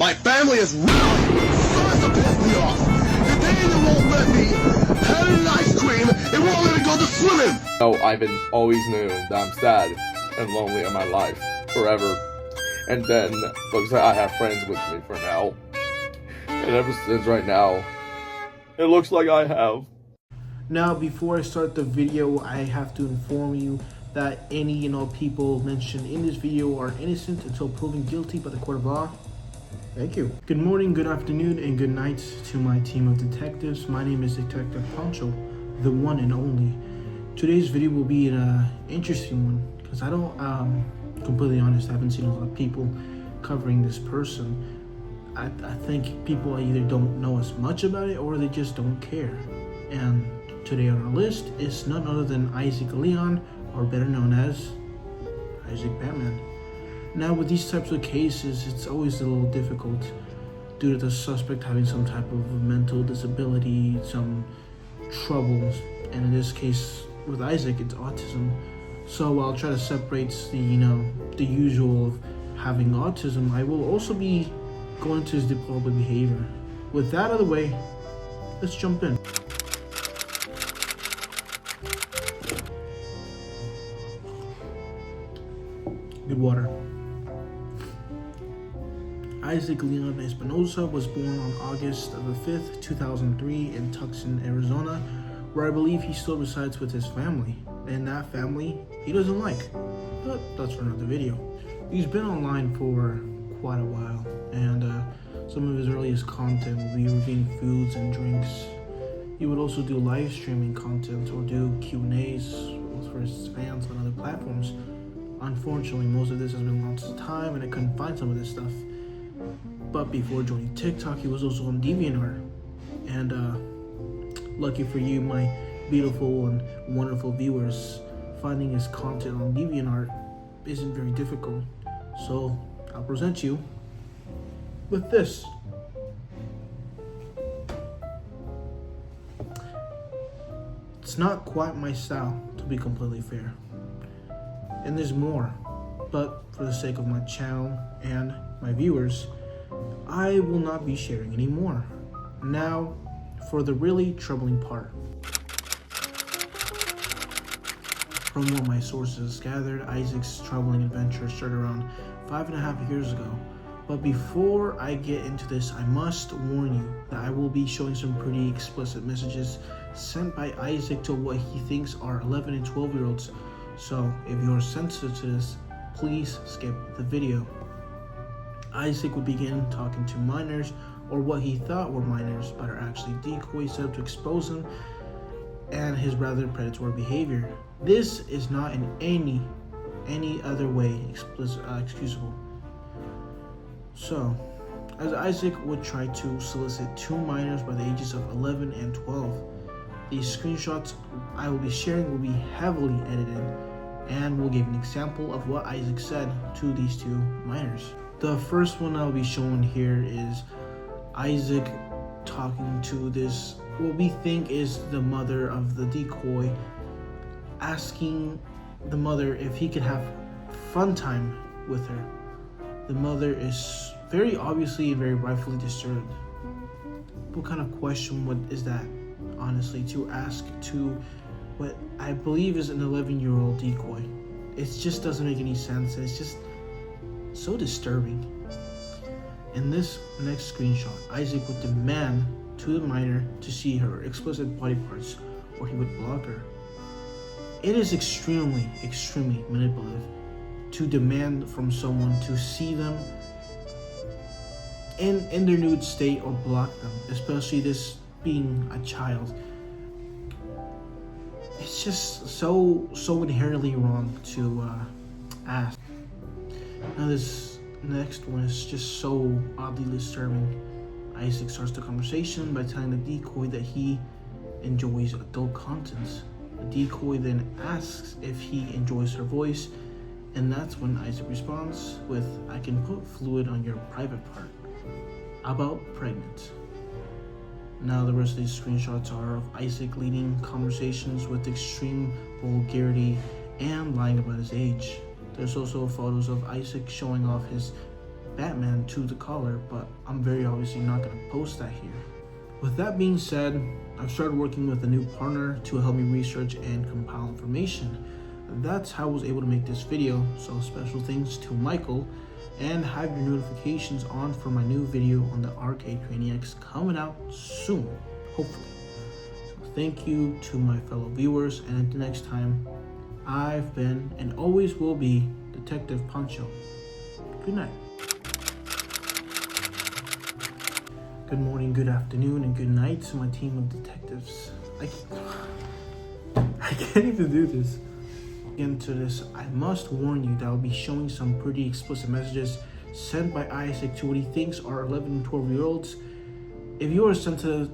My family is really starting to piss me off. The day they won't let me have an ice cream, it won't let me go to swimming. No, I've always knew that I'm sad and lonely in my life forever. And then looks like I have friends with me for now. And ever since right now, it looks like I have. Now, before I start the video, I have to inform you that any people mentioned in this video are innocent until proven guilty by the court of law. Thank you. Good morning, good afternoon, and good night to my team of detectives. My name is Detective Poncho, the one and only. Today's video will be an interesting one because I don't, completely honest, I haven't seen a lot of people covering this person. I think people either don't know as much about it or they just don't care. And today on our list is none other than Isac Leon, or better known as Isaac Batman. Now, with these types of cases, it's always a little difficult due to the suspect having some type of mental disability, some troubles, and in this case with Isaac, it's autism. So I'll try to separate the usual of having autism. I will also be going to his deplorable behavior. With that out of the way, let's jump in. Good water. Isaac Leon Espinosa was born on August the 5th, 2003 in Tucson, Arizona, where I believe he still resides with his family. And that family he doesn't like, but that's for another video. He's been online for quite a while, and some of his earliest content will be reviewing foods and drinks. He would also do live streaming content or do Q&As for his fans on other platforms. Unfortunately, most of this has been lost to time and I couldn't find some of this stuff. But before joining TikTok, he was also on DeviantArt. And lucky for you, my beautiful and wonderful viewers, finding his content on DeviantArt isn't very difficult. So I'll present you with this. It's not quite my style, to be completely fair. And there's more, but for the sake of my channel and my viewers, I will not be sharing anymore. Now, for the really troubling part. From what my sources gathered, Isaac's troubling adventure started around 5.5 years ago. But before I get into this, I must warn you that I will be showing some pretty explicit messages sent by Isaac to what he thinks are 11 and 12-year-olds. So if you're sensitive to this, please skip the video. Isaac would begin talking to minors, or what he thought were minors, but are actually decoys set up to expose him and his rather predatory behavior. This is not in any other way excusable. So, as Isaac would try to solicit two minors by the ages of 11 and 12, these screenshots I will be sharing will be heavily edited and will give an example of what Isaac said to these two minors. The first one I'll be showing here is Isaac talking to this, what we think is the mother of the decoy, asking the mother if he could have fun time with her. The mother is very obviously and very rightfully disturbed. What kind of question is that, honestly, to ask to what I believe is an 11-year-old decoy? It just doesn't make any sense, and it's just so disturbing. In this next screenshot, Isaac would demand to the minor to see her explicit body parts, or he would block her. It is extremely manipulative to demand from someone to see them in their nude state or block them, especially this being a child. It's just so inherently wrong to ask. Now this next one is just so oddly disturbing. Isaac starts the conversation by telling the decoy that he enjoys adult content. The decoy then asks if he enjoys her voice, and that's when Isaac responds with, "I can put fluid on your private part. About pregnant." Now the rest of these screenshots are of Isaac leading conversations with extreme vulgarity and lying about his age. There's also photos of Isaac showing off his Batman to the collar, but I'm very obviously not going to post that here. With that being said, I've started working with a new partner to help me research and compile information. That's how I was able to make this video, so special thanks to Michael, and have your notifications on for my new video on the Arcade Craniacs coming out soon, hopefully. So thank you to my fellow viewers, and until next time, I've been and always will be Detective Pancho. Good night. Good morning, good afternoon, and good night to my team of detectives. I can't even do this. Into this, I must warn you that I'll be showing some pretty explicit messages sent by Isaac to what he thinks are 11 and 12-year-olds. If you are sensitive